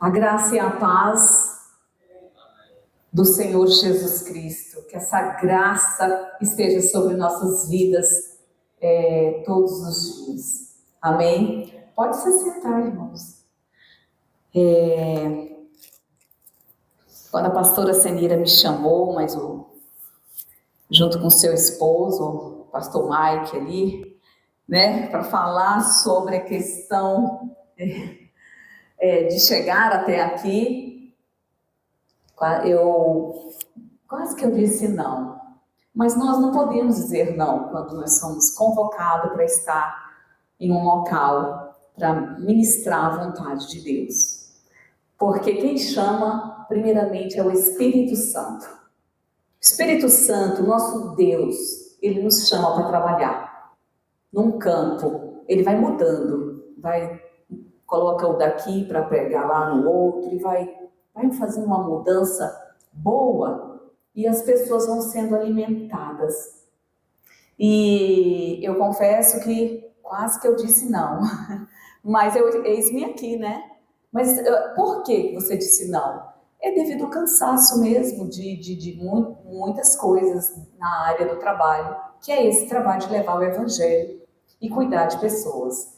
A graça e a paz do Senhor Jesus Cristo, que essa graça esteja sobre nossas vidas todos os dias. Amém? Pode se sentar, irmãos. Quando a pastora Senira me chamou, junto com seu esposo, o pastor Mike ali, né, para falar sobre a questão de chegar até aqui, eu quase que eu disse não. Mas nós não podemos dizer não quando nós somos convocados para estar em um local para ministrar a vontade de Deus. Porque quem chama, primeiramente, é o Espírito Santo. O Espírito Santo, nosso Deus, ele nos chama para trabalhar. Num campo, ele vai mudando, coloca o daqui para pegar lá no outro e vai fazendo uma mudança boa e as pessoas vão sendo alimentadas. E eu confesso que quase que eu disse não, mas eis-me aqui, né? Mas por que você disse não? É devido ao cansaço mesmo de muitas coisas na área do trabalho, que é esse trabalho de levar o evangelho e cuidar de pessoas.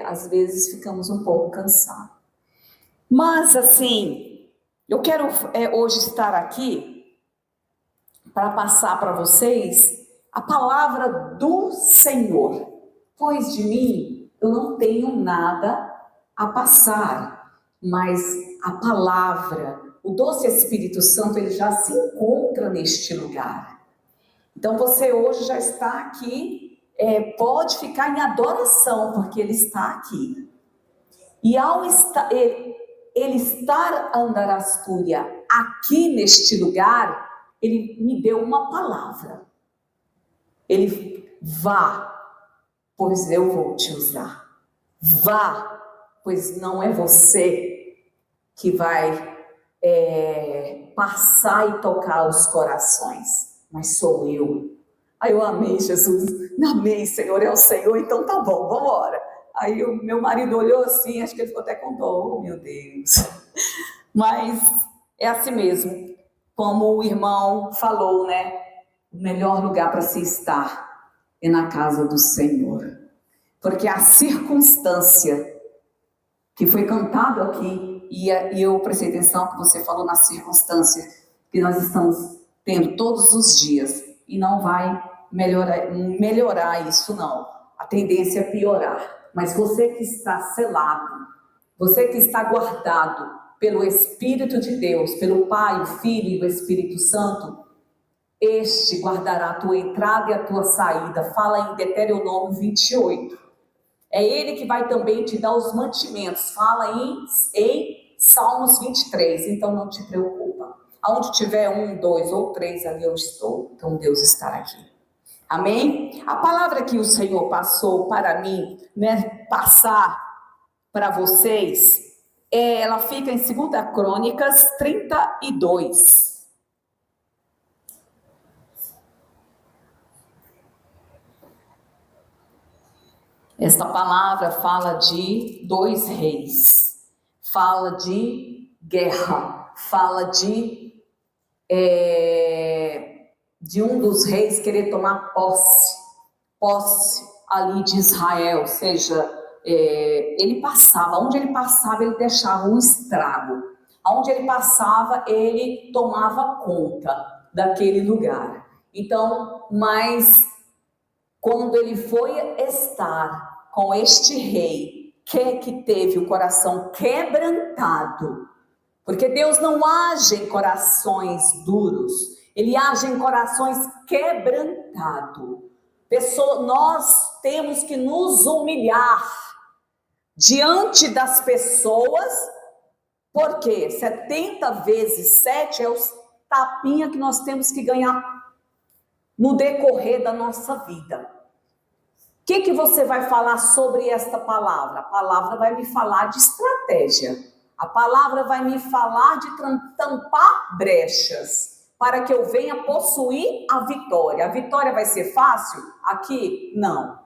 Às vezes ficamos um pouco cansados. Mas, assim, eu quero hoje estar aqui para passar para vocês a palavra do Senhor. Pois de mim eu não tenho nada a passar, mas a palavra, o doce Espírito Santo, ele já se encontra neste lugar. Então você hoje já está aqui, pode ficar em adoração, porque ele está aqui. E ao ele estar Andarastúria aqui neste lugar, ele me deu uma palavra. Ele, vá, pois eu vou te usar. Vá, pois não é você que vai passar e tocar os corações, mas sou eu. Aí eu amei Jesus, amei, Senhor, é o Senhor, então tá bom, vamos embora. Aí o meu marido olhou assim, acho que ele ficou até com dó, oh meu Deus. Mas é assim mesmo, como o irmão falou, né? O melhor lugar para se estar é na casa do Senhor. Porque a circunstância que foi cantado aqui, e eu prestei atenção que você falou na circunstância que nós estamos tendo todos os dias, e não vai melhorar isso não. A tendência é piorar. Mas você que está selado, você que está guardado pelo Espírito de Deus, pelo Pai, o Filho e o Espírito Santo, este guardará a tua entrada e a tua saída. Fala em Deuteronômio 28. É ele que vai também te dar os mantimentos. Fala em Salmos 23. Então não te preocupa. Aonde tiver 1, 2 ou 3, ali eu estou. Então Deus está aqui. Amém? A palavra que o Senhor passou para mim, né, passar para vocês, ela fica em 2 Crônicas 32. Esta palavra fala de 2 reis, fala de guerra, fala de um dos reis querer tomar posse ali de Israel, ou seja, ele passava, onde ele passava ele deixava um estrago, onde ele passava ele tomava conta daquele lugar. Então, mas quando ele foi estar com este rei, que teve o coração quebrantado, porque Deus não age em corações duros, ele age em corações quebrantados. Nós temos que nos humilhar diante das pessoas, porque 70 vezes 7 é os tapinha que nós temos que ganhar no decorrer da nossa vida. O que você vai falar sobre esta palavra? A palavra vai me falar de estratégia. A palavra vai me falar de tampar brechas, para que eu venha possuir a vitória. A vitória vai ser fácil? Aqui, não.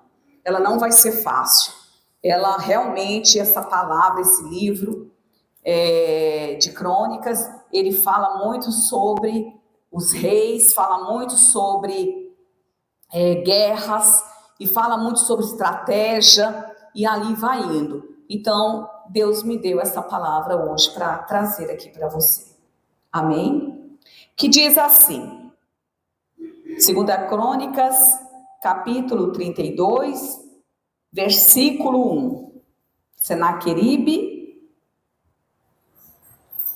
Ela não vai ser fácil. Ela realmente, essa palavra, esse livro, de Crônicas, ele fala muito sobre os reis, fala muito sobre guerras, e fala muito sobre estratégia, e ali vai indo. Então, Deus me deu essa palavra hoje para trazer aqui para você. Amém? Que diz assim, 2 Crônicas, capítulo 32, versículo 1. Senaqueribe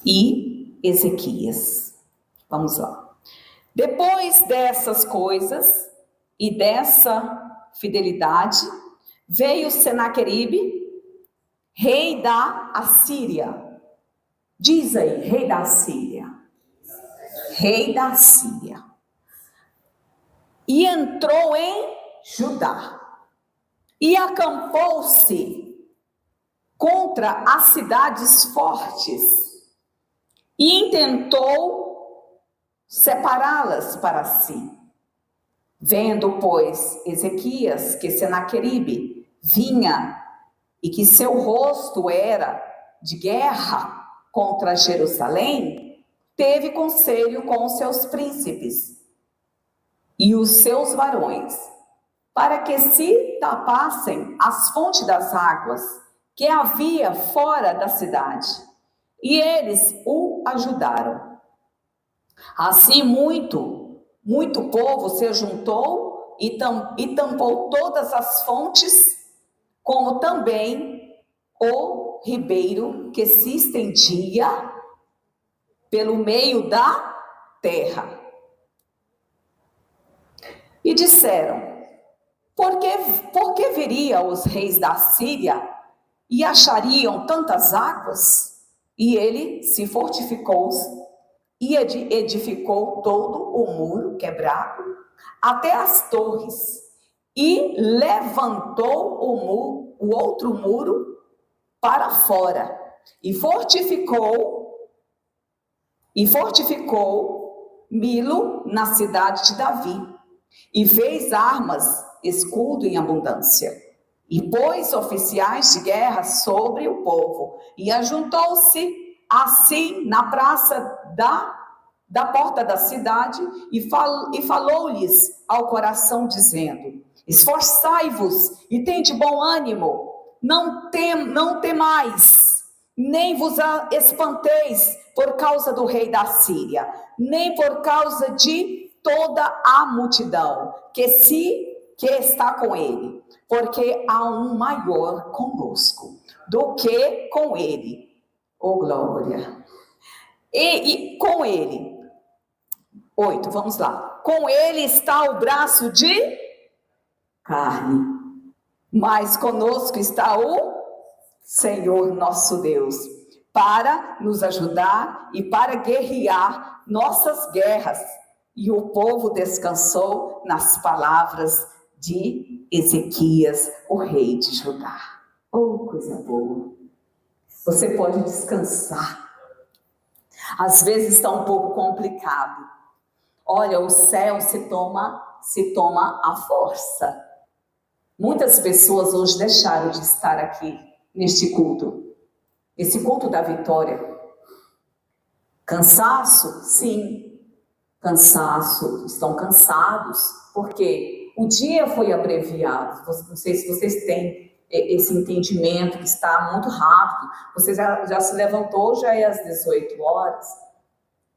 e Ezequias. Vamos lá. Depois dessas coisas e dessa fidelidade, veio Senaqueribe, rei da Assíria. Diz aí, rei da Assíria. Rei da Assíria. E entrou em Judá. E acampou-se contra as cidades fortes. E intentou separá-las para si. Vendo, pois, Ezequias que Senaqueribe vinha e que seu rosto era de guerra contra Jerusalém, teve conselho com os seus príncipes e os seus varões, para que se tapassem as fontes das águas que havia fora da cidade. E eles o ajudaram. Assim muito povo se juntou e tampou todas as fontes, como também o ribeiro que se estendia pelo meio da terra. E disseram, por que viriam os reis da Síria e achariam tantas águas? E ele se fortificou e edificou todo o muro quebrado até as torres, e levantou o outro muro para fora, e fortificou Milo na cidade de Davi, e fez armas, escudo em abundância, e pôs oficiais de guerra sobre o povo, e ajuntou-se assim na praça da porta da cidade, e falou-lhes ao coração, dizendo, esforçai-vos e tende bom ânimo, não temais, nem vos espanteis por causa do rei da Síria, nem por causa de toda a multidão que está com ele, porque há um maior conosco do que com ele. Oh, glória! E com ele, 8, vamos lá. Com ele está o braço de carne, mas conosco está o Senhor nosso Deus, para nos ajudar e para guerrear nossas guerras. E o povo descansou nas palavras de Ezequias, o rei de Judá. Oh, coisa boa! Você pode descansar. Às vezes está um pouco complicado. Olha, o céu se toma à força. Muitas pessoas hoje deixaram de estar aqui neste culto. Esse culto da vitória. Cansaço? Sim. Cansaço. Estão cansados. Porque o dia foi abreviado. Não sei se vocês têm esse entendimento que está muito rápido. Você já se levantou, já é às 18 horas.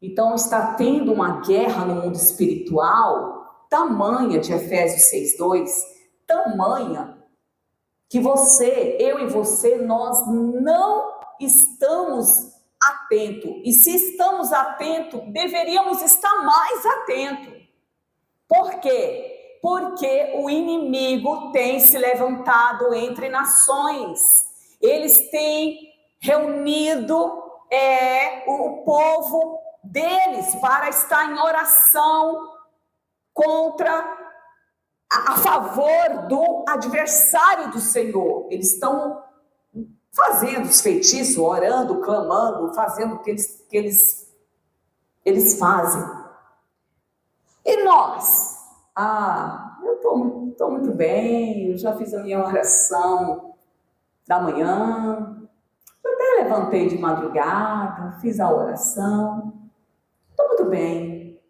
Então está tendo uma guerra no mundo espiritual, tamanha, de Efésios 6:2, tamanha, que eu e você, nós não estamos atentos. E se estamos atentos, deveríamos estar mais atentos. Por quê? Porque o inimigo tem se levantado entre nações. Eles têm reunido o povo deles para estar em oração a favor do adversário do Senhor. Eles estão fazendo os feitiços, orando, clamando, fazendo o que eles fazem. E nós? Eu estou muito bem, eu já fiz a minha oração da manhã, até levantei de madrugada, fiz a oração. Então, muito bem.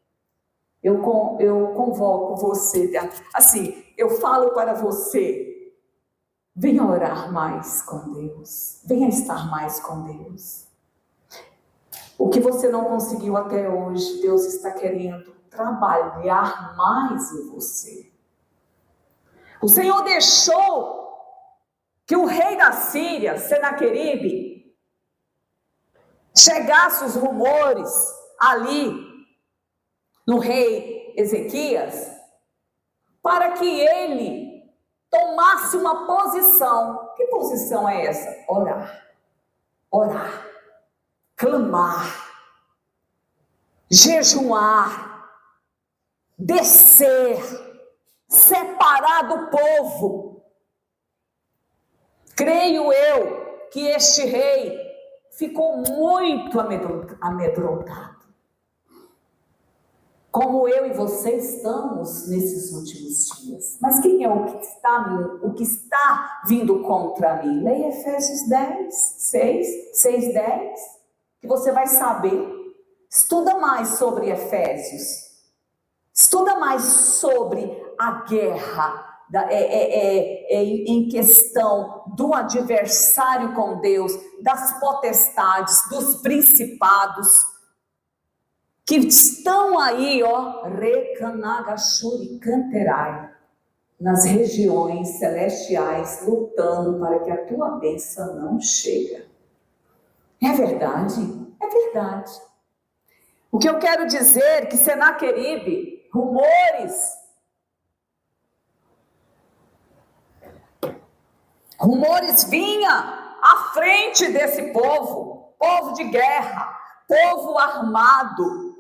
Eu convoco você, assim, eu falo para você, venha orar mais com Deus, venha estar mais com Deus. O que você não conseguiu até hoje, Deus está querendo trabalhar mais em você. O Senhor deixou que o rei da Síria, Senaqueribe, chegasse os rumores ali no rei Ezequias, para que ele tomasse uma posição. Que posição é essa? Orar, orar, clamar, jejuar, descer, separar do povo. Creio eu que este rei ficou muito amedrontado. Como eu e você estamos nesses últimos dias. Mas quem é o que está vindo contra mim? Leia Efésios 10, 6, 10, que você vai saber. Estuda mais sobre Efésios. Estuda mais sobre a guerra em questão do adversário com Deus, das potestades, dos principados, que estão aí, Recanagachuricanterai, nas regiões celestiais, lutando para que a tua bênção não chegue. É verdade? É verdade. O que eu quero dizer é que Senaqueribe, rumores vinha à frente desse povo de guerra, povo armado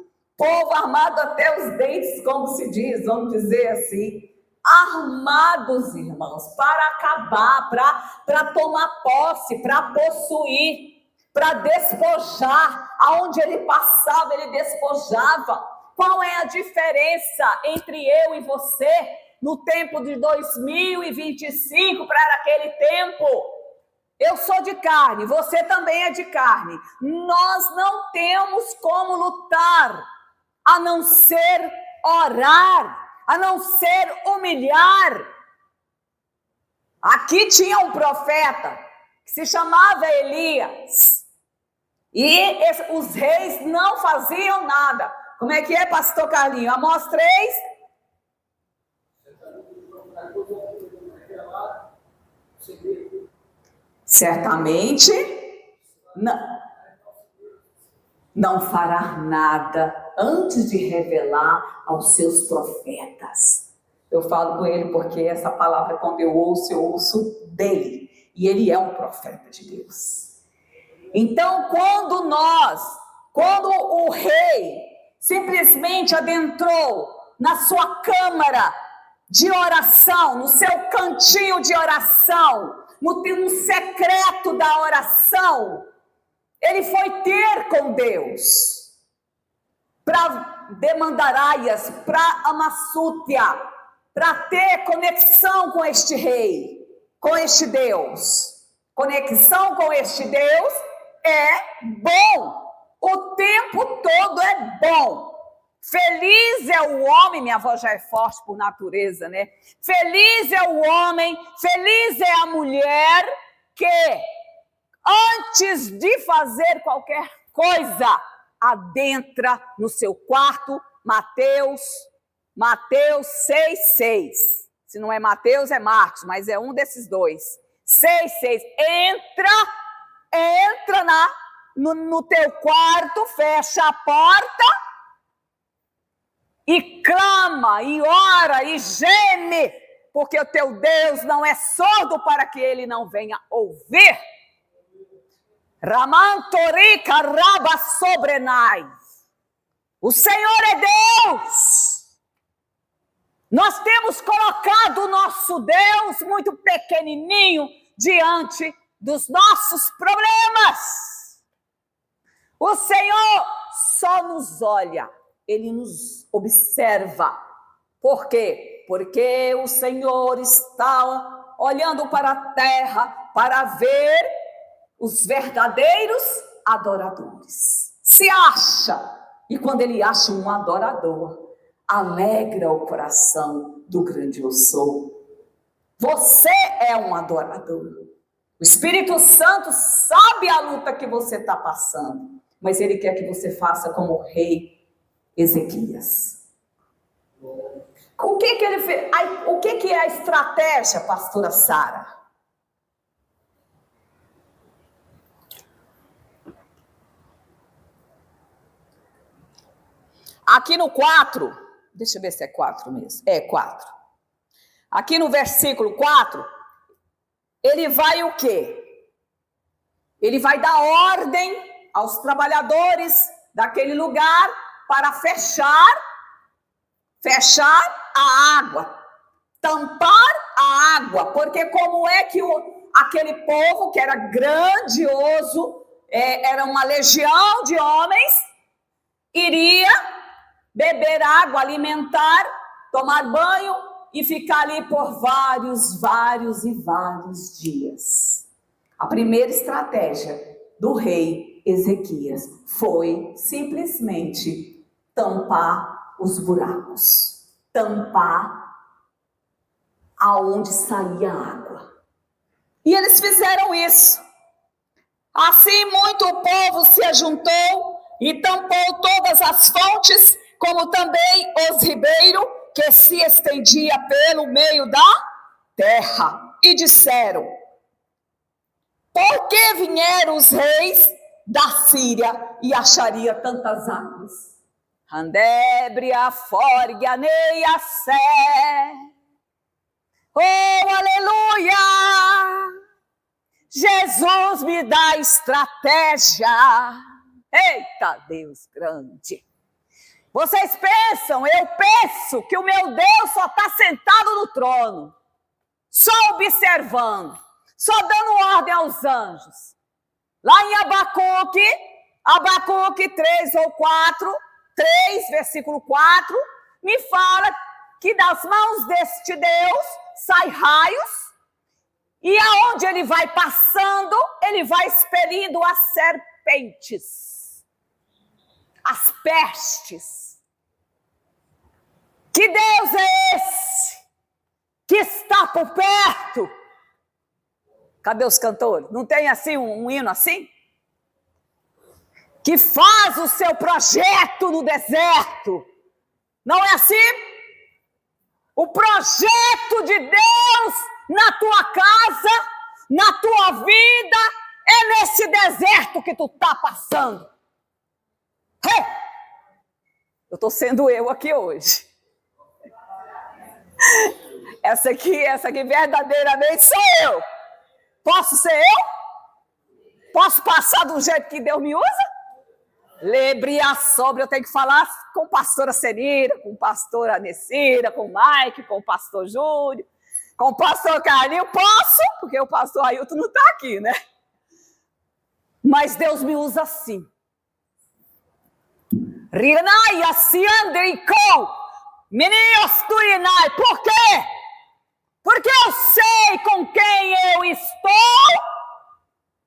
até os dentes, como se diz, vamos dizer assim, armados, irmãos, para acabar, para tomar posse, para possuir, para despojar. Aonde ele passava, ele despojava. Qual é a diferença entre eu e você no tempo de 2025 para aquele tempo? Eu sou de carne, você também é de carne. Nós não temos como lutar, a não ser orar, a não ser humilhar. Aqui tinha um profeta que se chamava Elias. E os reis não faziam nada. Como é que é, pastor Carlinho? Amós 3. Certamente não fará nada antes de revelar aos seus profetas. Eu falo com ele porque essa palavra, quando eu ouço dele. E ele é um profeta de Deus. Então, quando o rei simplesmente adentrou na sua câmara de oração, no seu cantinho de oração, no secreto da oração, ele foi ter com Deus para demandar aias, para amassútia, para ter conexão com este rei, com este Deus. Conexão com este Deus é bom, o tempo todo é bom. Feliz é o homem, minha avó já é forte por natureza, né? Feliz é o homem, feliz é a mulher que, antes de fazer qualquer coisa, adentra no seu quarto. Mateus 6,6. Se não é Mateus, é Marcos, mas é um desses dois. 6,6. Entra no teu quarto, fecha a porta e clama, e ora, e geme, porque o teu Deus não é surdo para que ele não venha ouvir. Ramantorica raba sobrenai. O Senhor é Deus. Nós temos colocado o nosso Deus muito pequenininho diante dos nossos problemas. O Senhor só nos olha, Ele nos observa. Por quê? Porque o Senhor está olhando para a terra para ver os verdadeiros adoradores. Se acha, e quando ele acha um adorador, alegra o coração do grande eu sou. Você é um adorador. O Espírito Santo sabe a luta que você está passando, mas ele quer que você faça como o rei Ezequias. O que ele fez? O que é a estratégia, pastora Sara? Aqui no 4, deixa eu ver se é 4 mesmo. É 4. Aqui no versículo 4, ele vai o quê? Ele vai dar ordem aos trabalhadores daquele lugar para fechar a água, tampar a água, porque como é que aquele povo que era grandioso, era uma legião de homens, iria beber água, alimentar, tomar banho e ficar ali por vários dias. A primeira estratégia do rei Ezequias foi simplesmente tampar os buracos, tampar aonde saía a água. E eles fizeram isso. Assim, muito o povo se ajuntou e tampou todas as fontes, como também os ribeiros, que se estendia pelo meio da terra. E disseram: por que vieram os reis da Síria e acharia tantas águas? Andébria, forga, neia, sé. Oh, aleluia! Jesus me dá estratégia. Eita, Deus grande. Vocês pensam, eu penso que o meu Deus só está sentado no trono, só observando, só dando ordem aos anjos. Lá em Abacuque 3 ou 4, 3, versículo 4, me fala que das mãos deste Deus sai raios, e aonde ele vai passando, ele vai expelindo as serpentes, as pestes. Que Deus é esse que está por perto? Cadê os cantores? Não tem assim um hino assim? Que faz o seu projeto no deserto. Não é assim? O projeto de Deus na tua casa, na tua vida, é nesse deserto que tu está passando. Eu estou sendo eu aqui hoje. Essa aqui verdadeiramente sou eu. Posso ser eu? Posso passar do jeito que Deus me usa? Lebria sobre, eu tenho que falar com a pastora Senira, com a pastora Anessira, com o Mike, com o pastor Júlio, com o pastor Carlinho. Posso, porque o pastor Ailton não está aqui, né? Mas Deus me usa assim. Rinai, asiandricou. Por quê? Porque eu sei com quem eu estou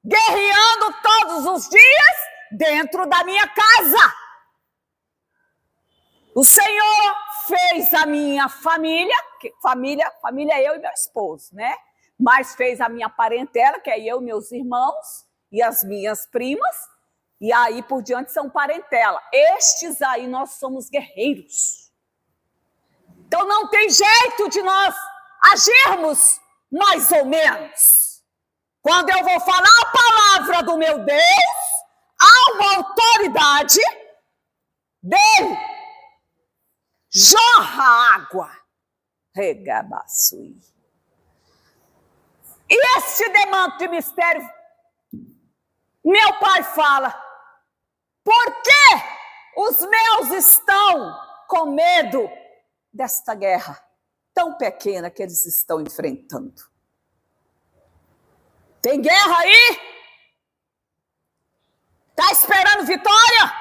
guerreando todos os dias dentro da minha casa. O Senhor fez a minha família é eu e meu esposo, né? Mas fez a minha parentela, que é eu, meus irmãos e as minhas primas, e aí por diante são parentela. Estes aí nós somos guerreiros. Então não tem jeito de nós agirmos mais ou menos. Quando eu vou falar a palavra do meu Deus, há uma autoridade dele. Jorra água. Regabaçui. E este demanto de mistério, meu pai fala: por que os meus estão com medo desta guerra tão pequena que eles estão enfrentando? Tem guerra aí? Está esperando vitória?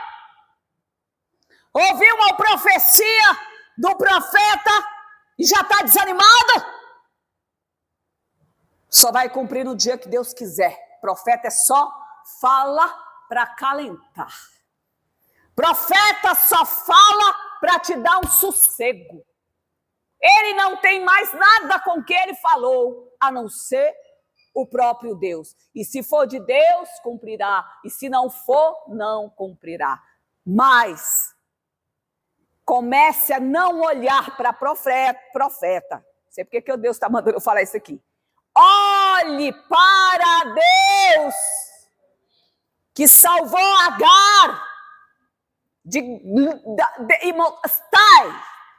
Ouviu uma profecia do profeta e já está desanimada? Só vai cumprir no dia que Deus quiser. Profeta é só fala para acalentar. Profeta só fala para te dar um sossego. Ele não tem mais nada com o que ele falou, a não ser o próprio Deus. E se for de Deus, cumprirá. E se não for, não cumprirá. Mas comece a não olhar para profeta. Não sei porque que Deus está mandando eu falar isso aqui. Olhe para Deus, que salvou Agar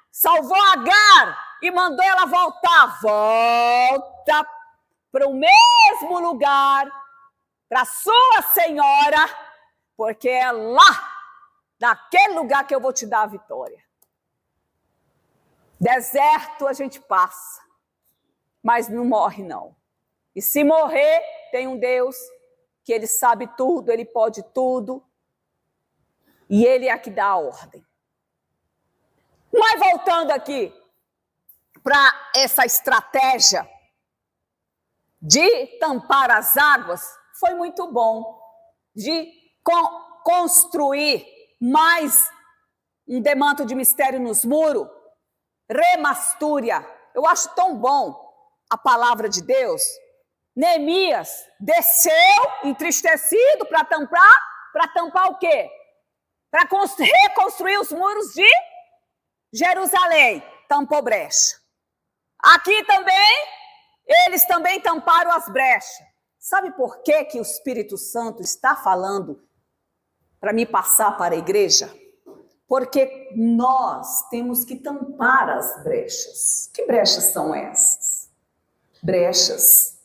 salvou Agar e mandou ela voltar. Volta para o mesmo lugar, para a sua senhora, porque é lá, naquele lugar que eu vou te dar a vitória. Deserto a gente passa, mas não morre não. E se morrer, tem um Deus que ele sabe tudo, ele pode tudo, e ele é que dá a ordem. Mas voltando aqui para essa estratégia de tampar as águas, foi muito bom de construir mais um demanto de mistério nos muros, remastúria. Eu acho tão bom a palavra de Deus. Neemias desceu entristecido para tampar o quê? Para reconstruir os muros de Jerusalém. Tampou brecha. Aqui também, eles também tamparam as brechas. Sabe por que o Espírito Santo está falando para me passar para a igreja? Porque nós temos que tampar as brechas. Que brechas são essas? Brechas.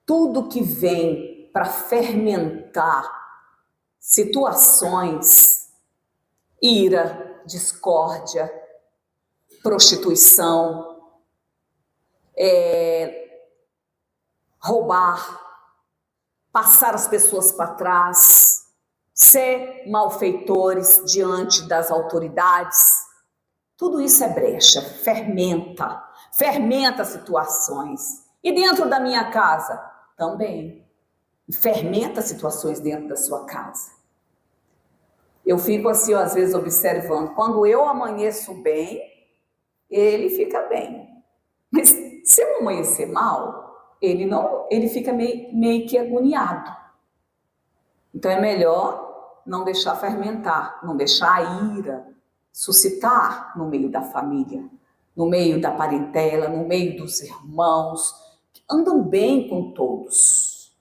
Tudo que vem para fermentar situações, ira, discórdia, prostituição, roubar, passar as pessoas para trás, ser malfeitores diante das autoridades. Tudo isso é brecha, fermenta situações. E dentro da minha casa? Também. Fermenta situações dentro da sua casa. Eu fico assim, às vezes, observando. Quando eu amanheço bem, ele fica bem. Mas se eu amanhecer mal, ele fica meio que agoniado. Então é melhor não deixar fermentar, não deixar a ira suscitar no meio da família, no meio da parentela, no meio dos irmãos, que andam bem com todos.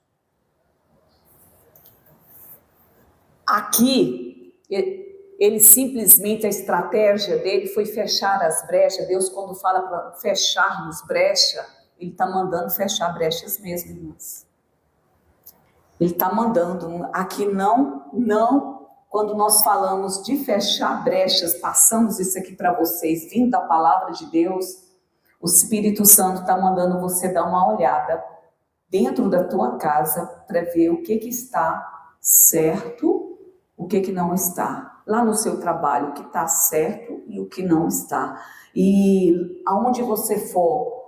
Aqui, ele simplesmente, a estratégia dele foi fechar as brechas. Deus, quando fala para fecharmos brecha, ele está mandando fechar brechas mesmo, irmãs. Ele está mandando. Aqui não, quando nós falamos de fechar brechas, passamos isso aqui para vocês, vindo da palavra de Deus, o Espírito Santo está mandando você dar uma olhada dentro da tua casa para ver o que está certo, o que não está. Lá no seu trabalho, o que está certo e o que não está. E aonde você for,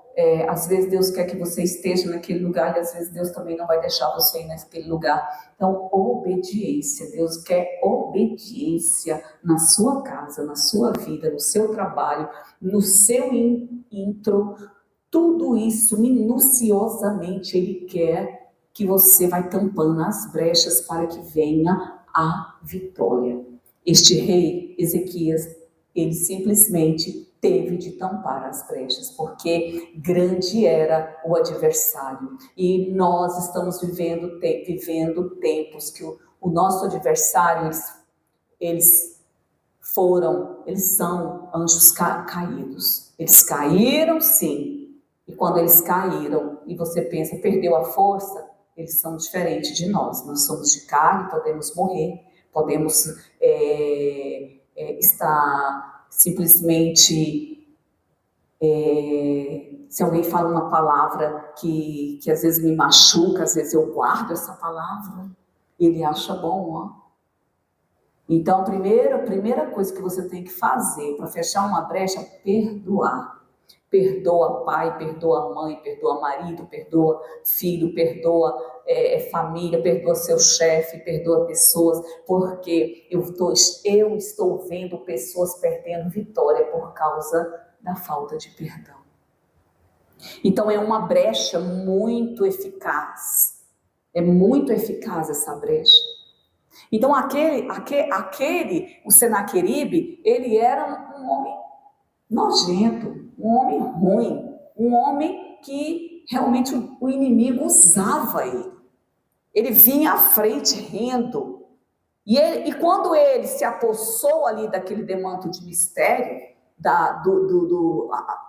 às vezes Deus quer que você esteja naquele lugar e às vezes Deus também não vai deixar você ir naquele lugar. Então, obediência. Deus quer obediência na sua casa, na sua vida, no seu trabalho, no seu intro. Tudo isso, minuciosamente, Ele quer que você vai tampando as brechas para que venha a vitória. Este rei, Ezequias, ele simplesmente teve de tampar as brechas, porque grande era o adversário. E nós estamos vivendo tempos que o nosso adversário, eles são anjos caídos. Eles caíram, sim. E quando eles caíram, e você pensa, perdeu a força, eles são diferentes de nós. Nós somos de carne, podemos morrer, podemos estar simplesmente... se alguém fala uma palavra que às vezes me machuca, às vezes eu guardo essa palavra, ele acha bom, ó. Então, a primeira coisa que você tem que fazer para fechar uma brecha é perdoar. Perdoa pai, perdoa mãe, perdoa marido, perdoa filho, perdoa família, perdoa seu chefe, perdoa pessoas, porque eu estou vendo pessoas perdendo vitória por causa da falta de perdão. Então é uma brecha muito eficaz. É muito eficaz essa brecha. Então o Senaqueribe, ele era um homem nojento, um homem ruim, um homem que realmente o inimigo usava ele. Ele vinha à frente rindo. E quando ele se apossou ali daquele demanto de mistério,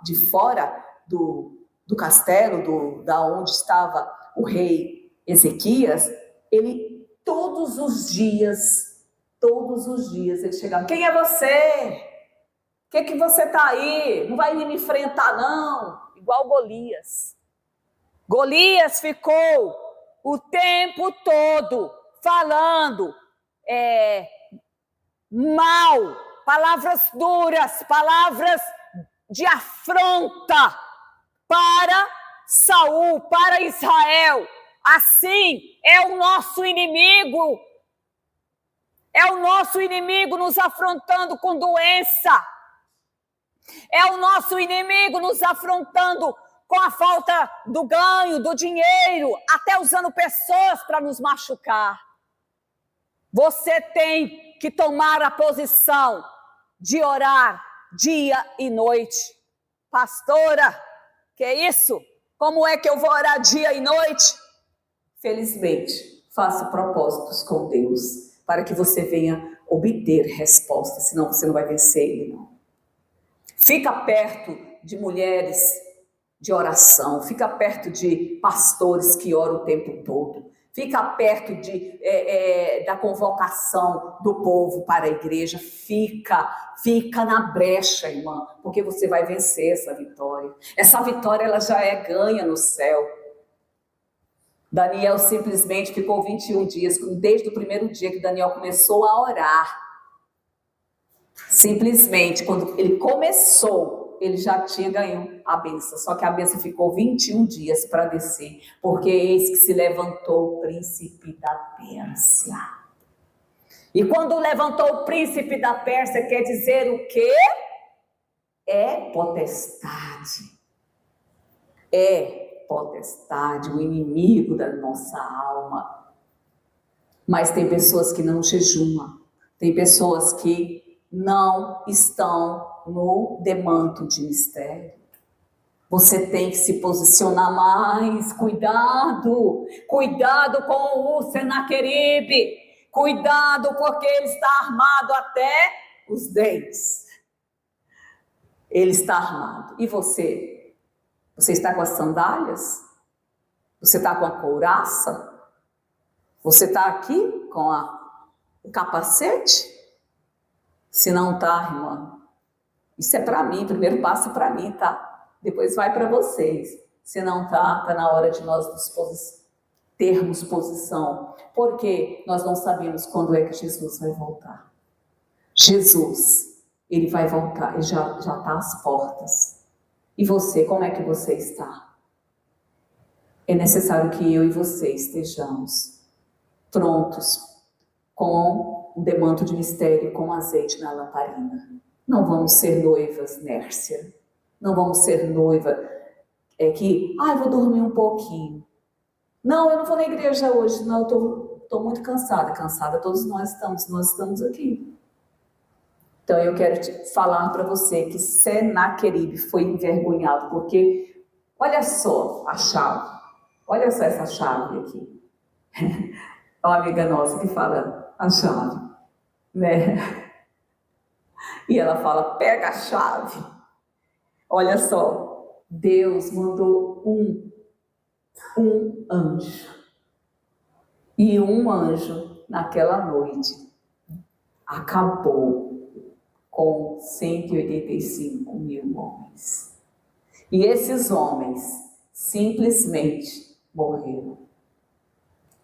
de fora do castelo, da onde estava o rei Ezequias, ele todos os dias, ele chegava: quem é você? O que você está aí? Não vai me enfrentar, não? Igual Golias. Golias ficou o tempo todo falando mal, palavras duras, palavras de afronta para Saul, para Israel. Assim é o nosso inimigo. É o nosso inimigo nos afrontando com doença. É o nosso inimigo nos afrontando com a falta do ganho, do dinheiro, até usando pessoas para nos machucar. Você tem que tomar a posição de orar dia e noite. Pastora, que é isso? Como é que eu vou orar dia e noite? Felizmente, faça propósitos com Deus, para que você venha obter resposta, senão você não vai vencer Ele, não. Fica perto de mulheres de oração, fica perto de pastores que oram o tempo todo, fica perto da convocação do povo para a igreja, fica na brecha, irmã, porque você vai vencer essa vitória. Essa vitória ela já é ganha no céu. Daniel simplesmente ficou 21 dias, desde o primeiro dia que Daniel começou a orar. Simplesmente, quando ele começou, ele já tinha ganho a bênção. Só que a bênção ficou 21 dias para descer, porque eis que se levantou o príncipe da Pérsia. E quando levantou o príncipe da Pérsia, quer dizer o quê? É potestade. É potestade, o inimigo da nossa alma. Mas tem pessoas que não jejuam, tem pessoas que não estão no demanto de mistério. Você tem que se posicionar mais. Cuidado com o Senaqueribe. Cuidado, porque ele está armado até os dentes. Ele está armado. E você? Você está com as sandálias? Você está com a couraça? Você está aqui com o capacete? Se não está, irmã, isso é para mim, primeiro passo para mim, tá? Depois vai para vocês. Se não está na hora de nós termos posição, porque nós não sabemos quando é que Jesus vai voltar. Jesus, ele vai voltar, ele já está às portas. E você, como é que você está? É necessário que eu e você estejamos prontos com um demanto de mistério, com azeite na lamparina. Não vamos ser noivas nércia. Não vamos ser noiva eu vou dormir um pouquinho. Não, eu não vou na igreja hoje. Não, eu estou muito cansada. Cansada todos nós estamos aqui. Então eu quero te falar para você que Senaqueribe foi envergonhado, porque olha só a chave. Olha só essa chave aqui. Uma amiga nossa que fala a chave, né? E ela fala, pega a chave. Olha só, Deus mandou um anjo. E um anjo, naquela noite, acabou com 185 mil homens. E esses homens simplesmente morreram.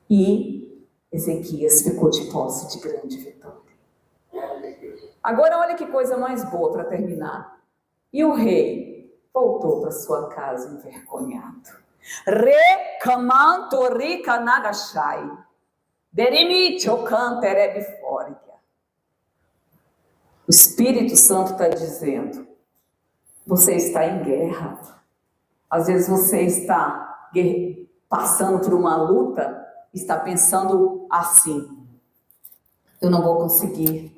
E Ezequias ficou de posse de grande vitória. Agora olha que coisa mais boa para terminar. E o rei voltou para sua casa envergonhado. Recamanto rica nagashai. Derimi chocanterebifória. O Espírito Santo está dizendo, você está em guerra. Às vezes você está passando por uma luta, está pensando assim, eu não vou conseguir.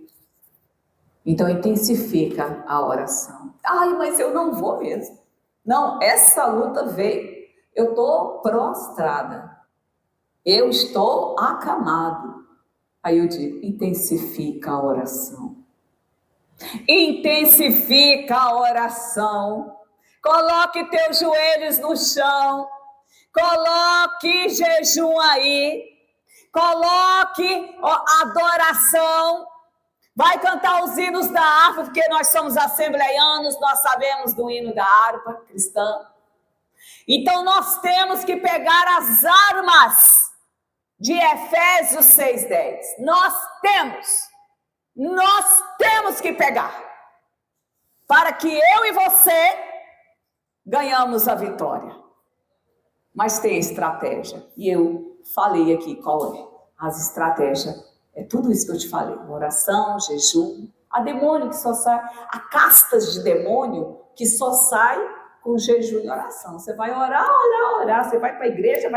Então intensifica a oração. Ai, mas eu não vou mesmo. Não, essa luta veio. Eu estou prostrada. Eu estou acamado. Aí eu digo, intensifica a oração. Intensifica a oração. Coloque teus joelhos no chão. Coloque jejum aí. Coloque adoração. Vai cantar os hinos da harpa, porque nós somos assembleianos, nós sabemos do hino da harpa cristã. Então nós temos que pegar as armas de Efésios 6:10. Nós temos que pegar, para que eu e você ganhamos a vitória. Mas tem estratégia, e eu falei aqui qual é. As estratégias, é tudo isso que eu te falei, oração, jejum, há demônio que só sai, há castas de demônio que só sai com jejum e oração. Você vai orar, você vai para a igreja,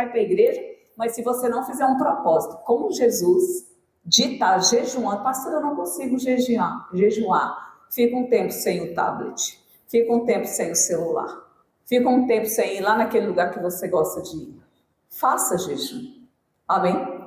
mas se você não fizer um propósito, como Jesus, de estar jejuando, pastor, eu não consigo jejuar, fica um tempo sem o tablet, fica um tempo sem o celular, fica um tempo sem ir lá naquele lugar que você gosta de ir. Faça jejum, amém?